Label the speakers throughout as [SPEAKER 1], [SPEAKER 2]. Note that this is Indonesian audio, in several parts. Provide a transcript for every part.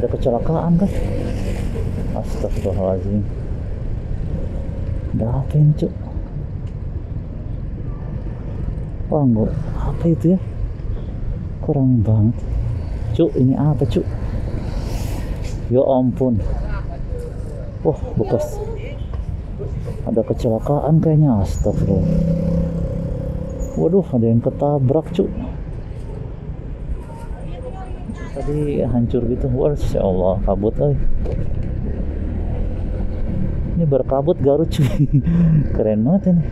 [SPEAKER 1] ada kecelakaan kan? Astagfirullahaladzim. Ada apa ini cuk? Wah enggak, apa itu ya? Kurang banget cuk, ini apa cuk? Ya ampun. Wah bekas ada kecelakaan kayaknya. Astagfirullah. Waduh, ada yang ketabrak cuk. Tadi hancur gitu. Wah, ya Allah, kabut ini berkabut Garut cuy. Keren banget ini.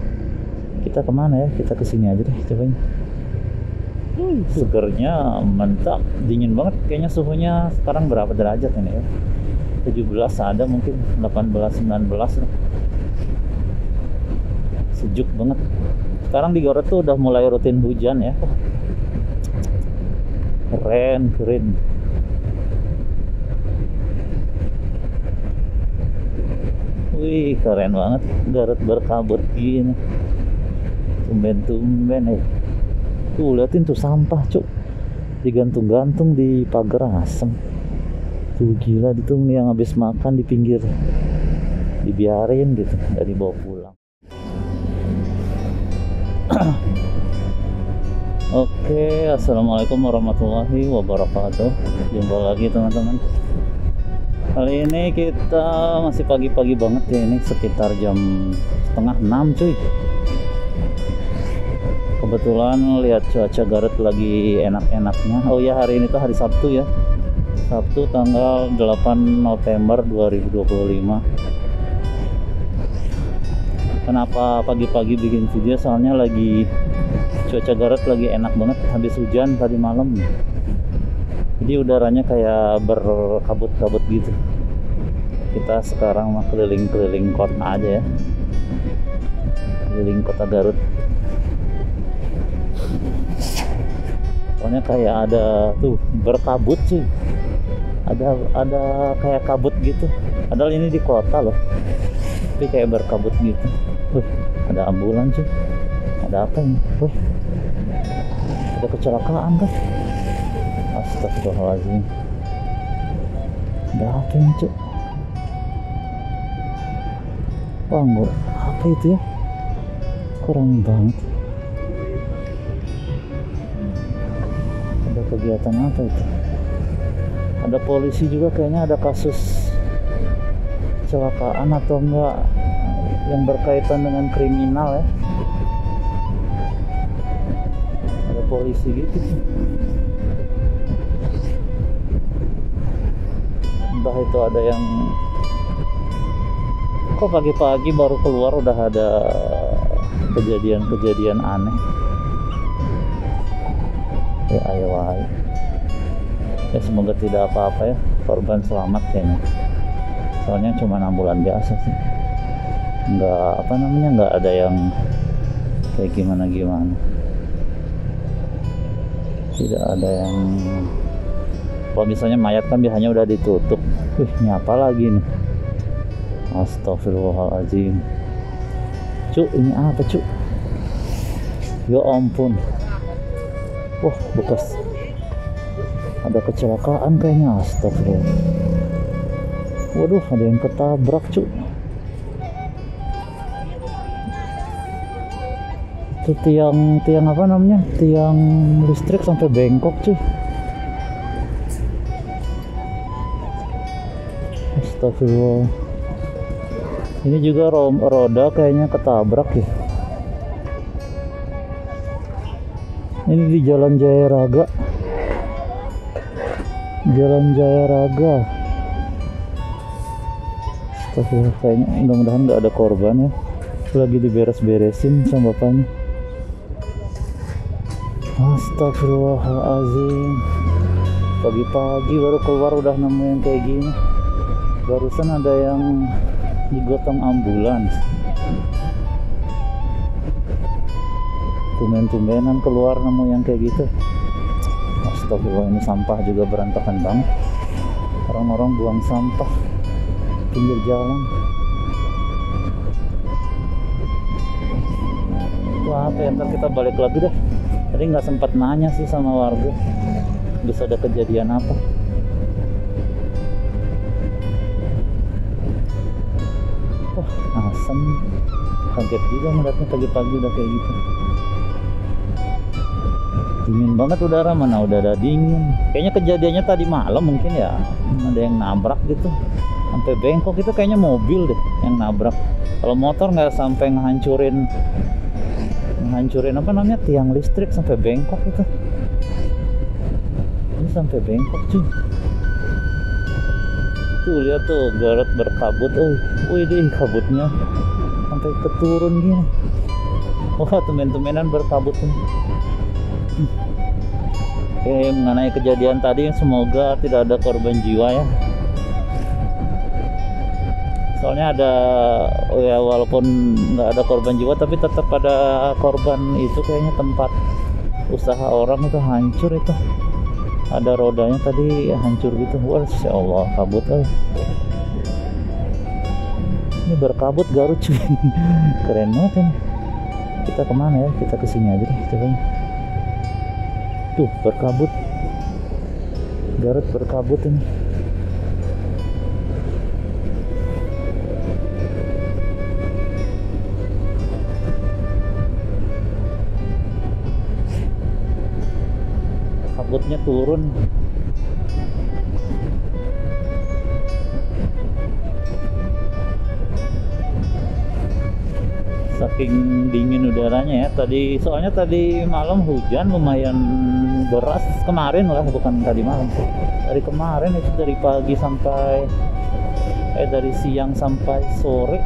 [SPEAKER 1] Kita kemana ya? Kita kesini aja deh cobanya. Segernya mantap, dingin banget. Kayaknya suhunya sekarang berapa derajat ini ya? 17 ada, mungkin 18, 19 lah. Sejuk banget. Sekarang di Garut tuh udah mulai rutin hujan ya. Keren. Wih, keren banget. Garut berkabut gini. Tumben tuh, liatin tuh sampah cuk, digantung-gantung di pagar asem. Tuh gila, itu yang habis makan di pinggir dibiarin gitu, nggak dibawa pulang. Oke, assalamualaikum warahmatullahi wabarakatuh. Jumpa lagi teman-teman. Kali ini kita masih pagi-pagi banget ya, ini sekitar jam 5:30 cuy. Kebetulan lihat cuaca Garut lagi enak-enaknya. Oh ya, hari ini tuh hari Sabtu ya. Sabtu tanggal 8 November 2025. Kenapa pagi-pagi bikin video? Soalnya lagi cuaca Garut lagi enak banget, habis hujan tadi malam. Jadi udaranya kayak berkabut-kabut gitu. Kita sekarang mah keliling-keliling kota aja ya. Keliling kota Garut. Soalnya kayak ada tuh berkabut sih. Ada kayak kabut gitu. Padahal ini di kota loh. Tapi kayak berkabut gitu. Ada ambulans sih. Ada apa ini? Ada kecelakaan kan? Astagfirullahaladzim. Ada apa ini cuk? Wah enggak, apa itu ya? Kurang banget. Ada kegiatan apa itu? Ada polisi juga kayaknya, ada kasus kecelakaan atau enggak yang berkaitan dengan kriminal ya. Ada polisi gitu sih. Entah itu ada yang, kok pagi-pagi baru keluar udah ada kejadian aneh ya. Ayo. Ya semoga tidak apa-apa ya, korban selamat kayaknya. Soalnya cuma ambulan biasa sih, nggak ada yang kayak gimana, tidak ada yang, kalau misalnya mayat kan biasanya udah ditutup. Ini apa lagi nih? Astagfirullahaladzim. Cuk, ini apa cuk? Ya ampun. Wah bekas ada kecelakaan kayaknya. Astagfirullah. Waduh, ada yang ketabrak cuk. Itu tiang apa namanya? Tiang listrik sampai bengkok cuy. Astagfirullah. Ini juga roda kayaknya ketabrak ya. Ini di Jalan Jaya Raga. Astagfirullah, kayaknya mudah-mudahan nggak ada korban ya. Lagi diberes-beresin sama bapaknya. Astagfirullahaladzim. Pagi-pagi baru keluar udah nemu yang kayak gini. Barusan ada yang digotong ambulans. Tumben-tumbenan keluar nemu yang kayak gitu. Astagfirullah, ini sampah juga berantakan banget. Orang-orang buang sampah pinggir jalan. Wah, apa ya, ntar kita balik lagi deh. Tadi nggak sempat nanya sih sama warga, bisa ada kejadian apa. Wah, asem. Kaget juga ngeliatnya pagi-pagi udah kayak gitu. Dingin banget udara, mana udara dingin. Kayaknya kejadiannya tadi malam mungkin ya. Ada yang nabrak gitu. Sampai bengkok, itu kayaknya mobil deh yang nabrak. Kalau motor nggak sampai ngehancurin apa namanya, tiang listrik sampai bengkok itu. Ini sampai bengkok cuy. Tuh lihat tuh, Garut berkabut. Wih deh, kabutnya sampai keturun gini. Wah, temen-temenan berkabut nih. Oke, mengenai kejadian tadi, semoga tidak ada korban jiwa ya. Soalnya ada, ya walaupun nggak ada korban jiwa, tapi tetap ada korban. Itu kayaknya tempat usaha orang itu hancur itu. Ada rodanya tadi hancur gitu. Wah, Masya Allah, kabut. Ini berkabut Garut cuy. Keren banget ini. Kita kemana ya? Kita kesini aja deh coba. Tuh, berkabut. Garut berkabut ini. Kabutnya turun. Saking dingin udaranya ya tadi. Soalnya tadi malam hujan lumayan deras. Kemarin lah, bukan tadi malam sih. Dari kemarin itu, dari pagi sampai dari siang sampai sore,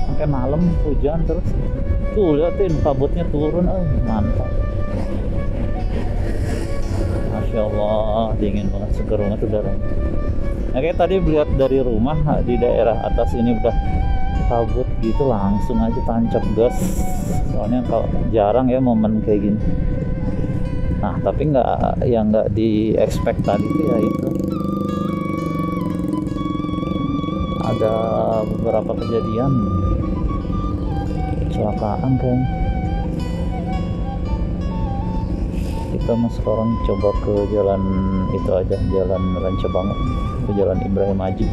[SPEAKER 1] sampai malam hujan terus. Tuh liatin, kabutnya turun. Mantap. Masya Allah, dingin banget, seger banget udaranya. Nah, kayak tadi lihat dari rumah di daerah atas ini udah kabut gitu, langsung aja tancap gas. Soalnya kalau jarang ya momen kayak gini. Nah, tapi nggak di expect tadi tuh ya itu. Ada beberapa kejadian kecelakaan kayaknya. Kita sekarang coba ke jalan itu aja, jalan Ranca Bango, ke jalan Ibrahim Haji.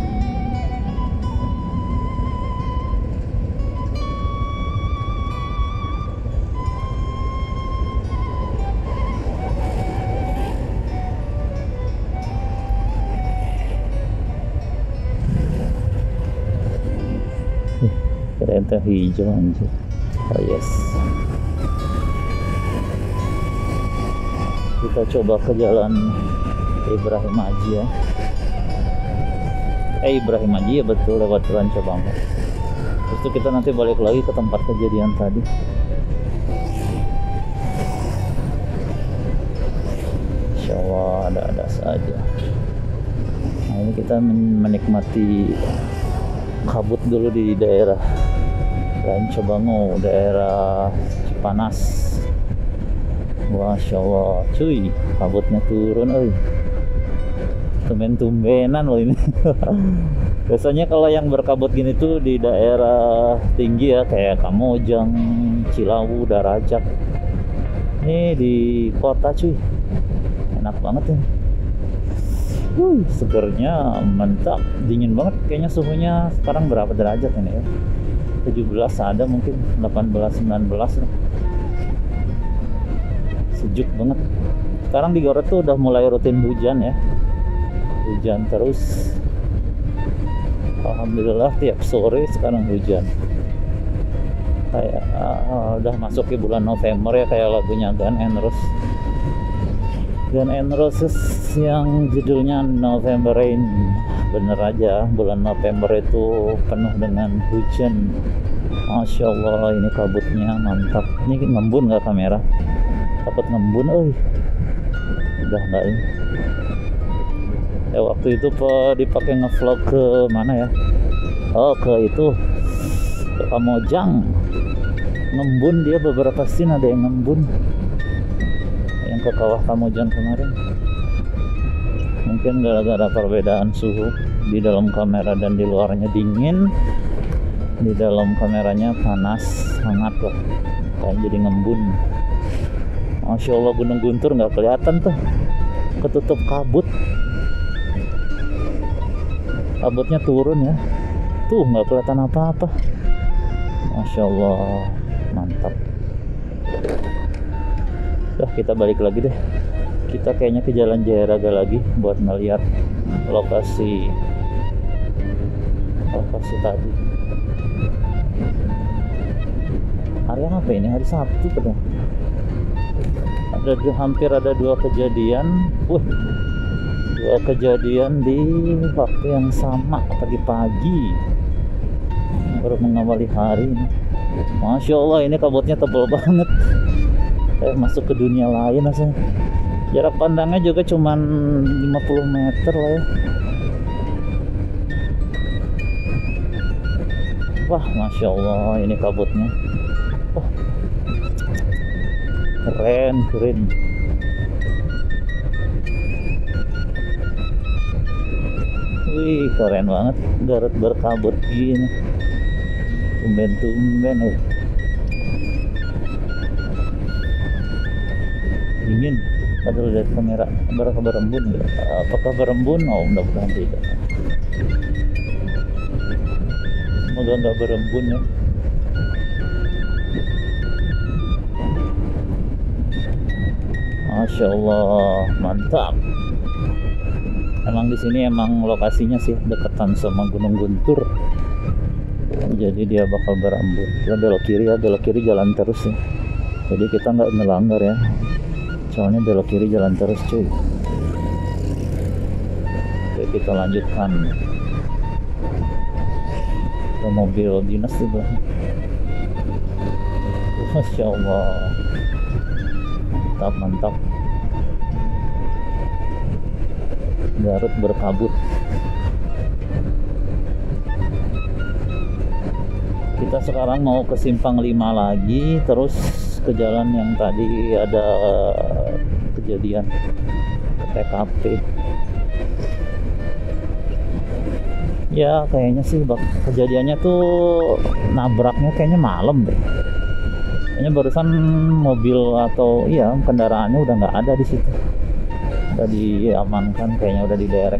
[SPEAKER 1] Kereta hijau anjir. Oh yes. Kita coba ke jalan Ibrahim Haji ya. Ibrahim Haji ya, betul, lewat Ranca Bango. Terus itu kita nanti balik lagi ke tempat kejadian tadi. Insya Allah ada saja. Nah, ini kita menikmati kabut dulu di daerah Ranca Bango, daerah Cipanas. Masya Allah cuy, kabutnya turun. Tumben-tumbenan loh ini. Biasanya kalau yang berkabut gini tuh di daerah tinggi ya, kayak Kamojang, Cilawu, Darajat. Ini di kota cuy, enak banget ya. Segernya mantap, dingin banget. Kayaknya suhunya sekarang berapa derajat ini ya? 17 ada, mungkin 18, 19 lah. Sejuk banget. Sekarang di Garut tuh udah mulai rutin hujan ya. Hujan terus. Alhamdulillah tiap sore sekarang hujan. Kayak udah masuk ke bulan November ya, kayak lagunya Guns N' Roses yang judulnya November Rain. Bener aja, bulan November itu penuh dengan hujan. Masya Allah, ini kabutnya mantap. Ini ngembun nggak kamera? Takut ngembun. Udah nggak ini. Waktu itu dipakai ngevlog ke mana ya? Ke itu, ke Kamojang. Ngembun dia, beberapa scene ada yang ngembun. Yang ke kawah Kamojang kemarin. Mungkin gara-gara perbedaan suhu, di dalam kamera dan di luarnya dingin, di dalam kameranya panas, hangat lah, kayak jadi ngembun. Masya Allah, Gunung Guntur nggak kelihatan tuh, ketutup kabut. Kabutnya turun ya. tuh nggak kelihatan apa-apa. Masya Allah, mantap. Udah, kita balik lagi deh. Kita kayaknya ke Jalan Jayaraga lagi buat ngeliat lokasi tadi. Hari apa ini? Hari Sabtu kan? Hampir ada dua kejadian. Dua kejadian di waktu yang sama, pagi-pagi baru mengawali hari ini. Masya Allah, ini kabutnya tebal banget. Masuk ke dunia lain asalnya. Jarak pandangnya juga cuman 50 meter lah ya. Wah, Masya Allah, ini kabutnya. Wah, keren. Wih, keren banget. Garut berkabut gini. Tumben ya. Dingin. Ada lihat kamera. Kabar embun nggak? Apakah berembun? Oh, mudah-mudahan tidak. Semoga nggak berembun ya. Masya Allah, mantap. Emang di sini emang lokasinya sih deketan sama Gunung Guntur, jadi dia bakal berembun. Kita belok kiri jalan terus ya. Jadi kita nggak melanggar ya. Soalnya belok kiri jalan terus cuy. Oke, kita lanjutkan. Ada mobil dinas di belakang. Masya Allah, mantap. Garut berkabut. Kita sekarang mau ke Simpang 5 lagi, terus ke jalan yang tadi ada kejadian, ke TKP. Ya kayaknya sih kejadiannya tuh nabraknya kayaknya malam deh. Kayaknya barusan mobil atau kendaraannya udah nggak ada di situ. Udah diamankan, kayaknya udah diderek.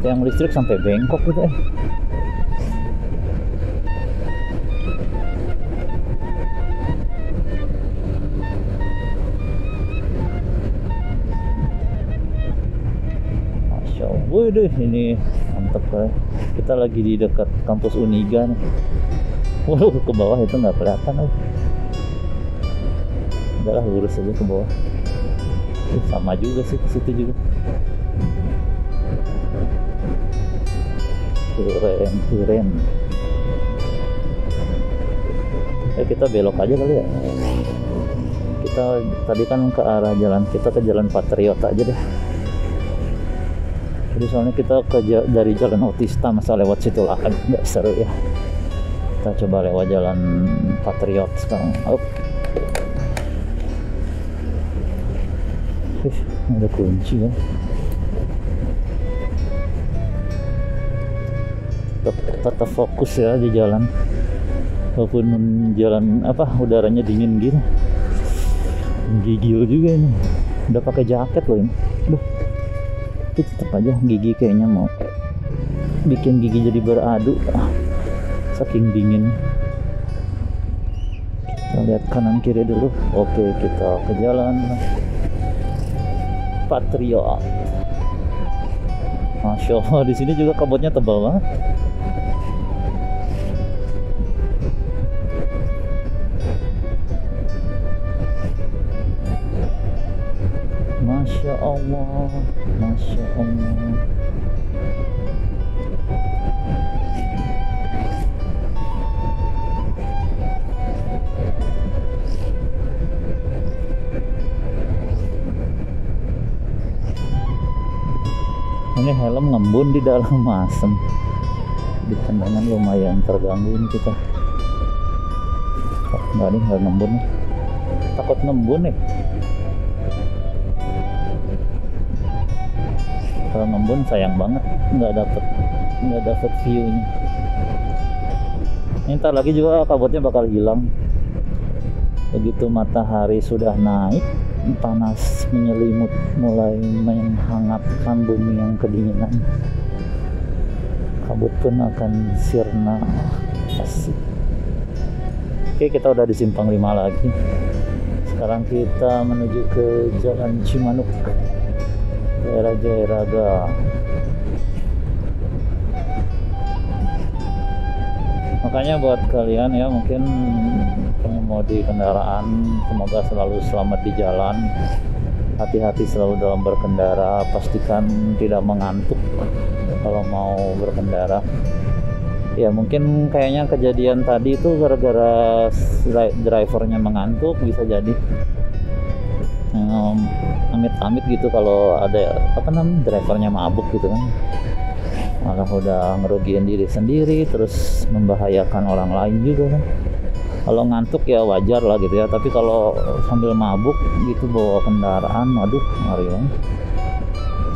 [SPEAKER 1] Tiang listrik sampai bengkok gitu Masya Allah, deh ini mantep kayak. Kita lagi di dekat kampus Uniga nih. Waduh, ke bawah itu nggak kelihatan. Udahlah, lurus aja ke bawah. Sama juga sih, ke situ juga. Keren. Kita belok aja kali ya. Kita tadi kan ke arah jalan, kita ke Jalan Patriot aja deh. Jadi soalnya kita dari Jalan Otista, masa lewat situ lah kan nggak seru ya. Kita coba lewat Jalan Patriot sekarang. Ada kunci ya. Tetap fokus ya di jalan, walaupun jalan udaranya dingin gini. Gigil juga ini. Udah pakai jaket loh ini. Tapi tetap aja gigi kayaknya mau bikin gigi jadi beradu. Saking dingin. Kita lihat kanan kiri dulu. Oke, kita ke Jalan Patriot. Masya Allah, di sini juga kabutnya tebal banget. Masya Allah. Ini helm ngembun di dalam asem. Di tendangan lumayan terganggu ini kita. Enggak nih, nggak ngembun nih. Takut ngembun nih. Kalau ngembun sayang banget, nggak dapet view-nya. Ini ntar lagi juga kabutnya bakal hilang. Begitu matahari sudah naik, panas menyelimut, mulai menghangatkan bumi yang kedinginan. kabut pun akan sirna. Asik. Oke, kita udah di Simpang 5 lagi. Sekarang kita menuju ke Jalan Cimanuk, daerah Jayaraga. Makanya buat kalian ya, mungkin pengemudi kendaraan, semoga selalu selamat di jalan. Hati-hati selalu dalam berkendara, pastikan tidak mengantuk kalau mau berkendara. Ya mungkin kayaknya kejadian tadi itu gara-gara drivernya mengantuk, bisa jadi. Amit-amit gitu kalau ada drivernya mabuk gitu kan, malah udah ngerugiin diri sendiri, terus membahayakan orang lain juga kan. Kalau ngantuk ya wajar lah gitu ya, tapi kalau sambil mabuk gitu bawa kendaraan, waduh ngeri banget.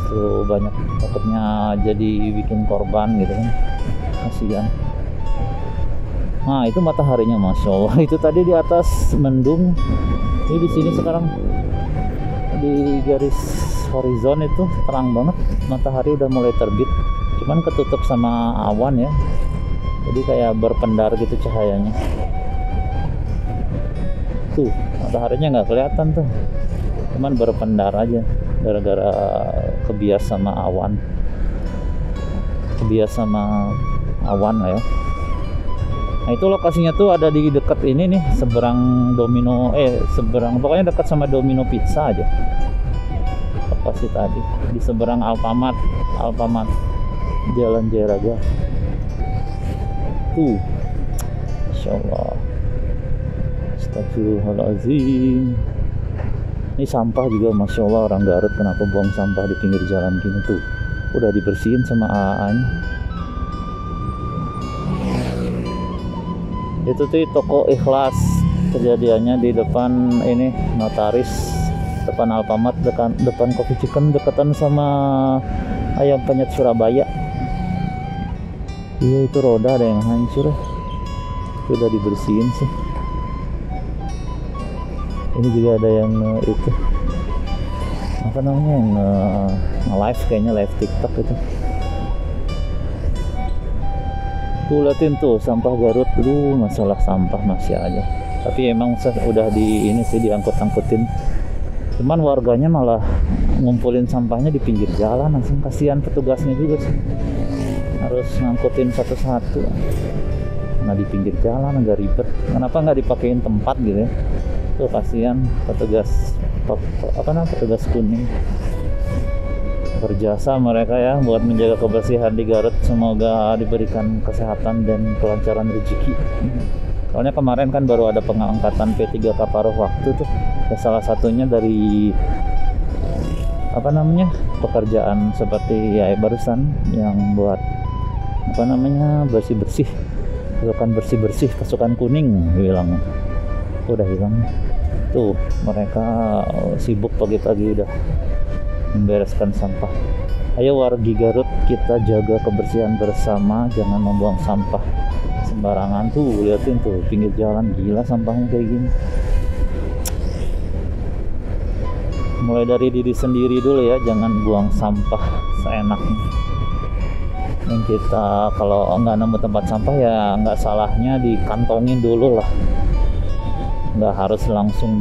[SPEAKER 1] Itu banyak takutnya jadi bikin korban gitu kan, kasihan. Nah itu mataharinya masya Allah. Itu tadi di atas mendung, ini di sini sekarang di garis horizon itu terang banget, matahari udah mulai terbit, cuman ketutup sama awan ya, jadi kayak berpendar gitu cahayanya. Tuh mataharinya nggak kelihatan tuh, cuman berpendar aja gara-gara kebiasa sama awan lah ya. Nah itu lokasinya tuh ada di dekat ini nih, seberang pokoknya dekat sama Domino Pizza aja lokasi tadi, di seberang Alfamart Jalan Jayaraga tuh. Insyaallah. Astagfirullahaladzim. Ini sampah juga masya Allah, orang Garut kenapa buang sampah di pinggir jalan gini tuh, udah dibersihin sama AA-nya. Itu tuh toko Ikhlas, kejadiannya di depan ini Notaris, depan Alfamart, depan Coffee Chicken, dekatan sama Ayam Penyet Surabaya. Iya itu roda ada yang hancur, sudah dibersihin sih. Ini juga ada yang itu apa namanya, yang live, kayaknya live TikTok itu. Tuh liatin tuh sampah Garut dulu, masalah sampah masih aja, tapi emang udah diangkut-angkutin, cuman warganya malah ngumpulin sampahnya di pinggir jalan langsung. Kasihan petugasnya juga sih, harus ngangkutin satu-satu. Nah di pinggir jalan agak ribet, kenapa nggak dipakein tempat gitu ya. Tuh kasihan petugas kuning, berjasa mereka ya buat menjaga kebersihan di Garut. Semoga diberikan kesehatan dan kelancaran rezeki. Soalnya kemarin kan baru ada pengangkatan P3K paruh waktu tuh ya, salah satunya dari pekerjaan seperti ya barusan yang buat bersih-bersih, pasukan kuning bilang udah hilang. Tuh mereka sibuk pagi-pagi udah membereskan sampah. Ayo wargi Garut, kita jaga kebersihan bersama, jangan membuang sampah sembarangan. Tuh liatin tuh pinggir jalan, gila sampahnya kayak gini. Mulai dari diri sendiri dulu ya, jangan buang sampah seenaknya. Dan kita kalau nggak nemu tempat sampah ya nggak salahnya dikantongin dulu lah, nggak harus langsung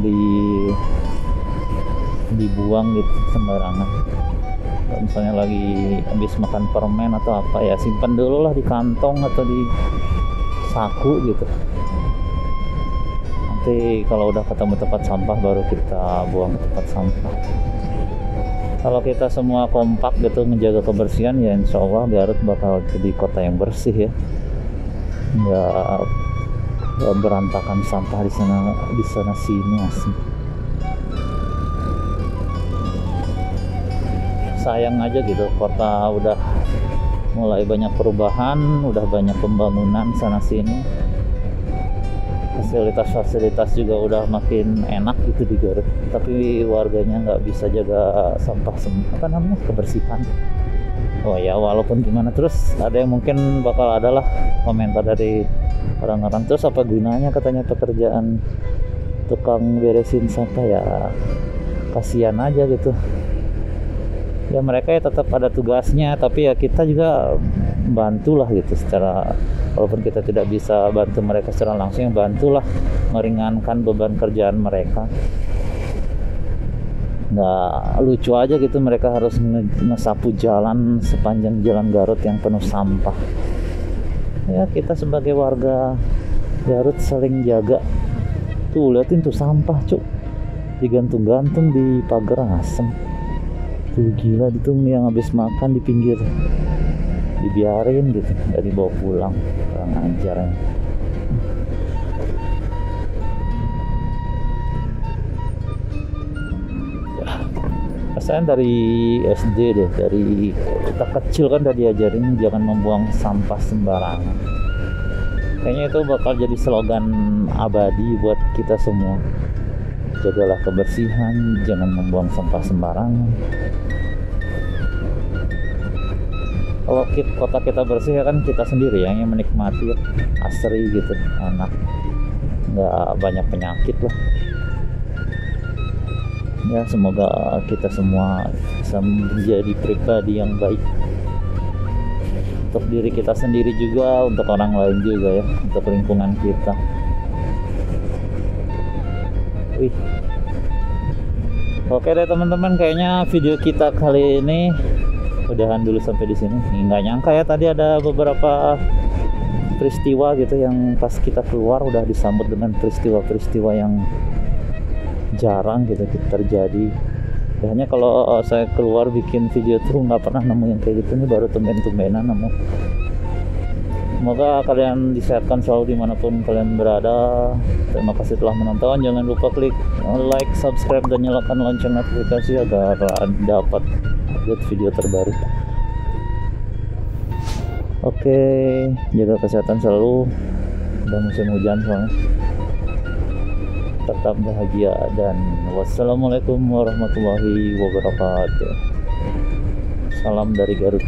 [SPEAKER 1] dibuang gitu sembarangan. Kalau misalnya lagi habis makan permen atau apa ya, simpan dulu lah di kantong atau di saku gitu. Nanti kalau udah ketemu tempat sampah baru kita buang ke tempat sampah. Kalau kita semua kompak gitu menjaga kebersihan ya insya Allah Garut bakal jadi kota yang bersih ya, nggak berantakan sampah di sana sini asli. Sayang aja gitu, kota udah mulai banyak perubahan, udah banyak pembangunan sana sini, fasilitas juga udah makin enak gitu di Garut, tapi warganya nggak bisa jaga sampah kebersihan. Oh ya walaupun gimana, terus ada yang mungkin bakal adalah komentar dari orang-orang, terus apa gunanya katanya pekerjaan tukang beresin sampah ya, kasihan aja gitu. Ya mereka ya tetap ada tugasnya, tapi ya kita juga bantulah gitu secara, walaupun kita tidak bisa bantu mereka secara langsung, bantulah meringankan beban kerjaan mereka. Nggak lucu aja gitu mereka harus ngesapu jalan sepanjang jalan Garut yang penuh sampah. Ya kita sebagai warga Garut saling jaga. Tuh liatin tuh sampah cuk, digantung-gantung di pagar asem. Tuh gila itu yang habis makan di pinggir dibiarin gitu, nggak dibawa pulang, kurang ajar ya. Rasanya dari SD deh, dari kita kecil kan udah diajarin jangan membuang sampah sembarangan. Kayaknya itu bakal jadi slogan abadi buat kita semua. Jagalah kebersihan, jangan membuang sampah sembarangan. Kalau kota kita bersih ya kan kita sendiri yang menikmati, asri gitu, enak, nggak banyak penyakit lah. Ya semoga kita semua bisa menjadi pribadi yang baik untuk diri kita sendiri juga, untuk orang lain juga ya, untuk lingkungan kita. Wih. Oke deh teman-teman, kayaknya video kita kali ini udahan dulu sampai di sini. Nggak nyangka ya tadi ada beberapa peristiwa gitu yang pas kita keluar udah disambut dengan peristiwa-peristiwa yang jarang gitu terjadi. Hanya kalau saya keluar bikin video tuh nggak pernah nemu yang kayak gitu, nih baru tumben-tumbenan nemu. Semoga kalian disehatkan selalu dimanapun kalian berada. Terima kasih telah menonton. Jangan lupa klik like, subscribe, dan nyalakan lonceng notifikasi agar dapat update video terbaru. Oke, jaga kesehatan selalu. Udah musim hujan soalnya. Tetap bahagia dan wassalamualaikum warahmatullahi wabarakatuh. Salam dari Garut.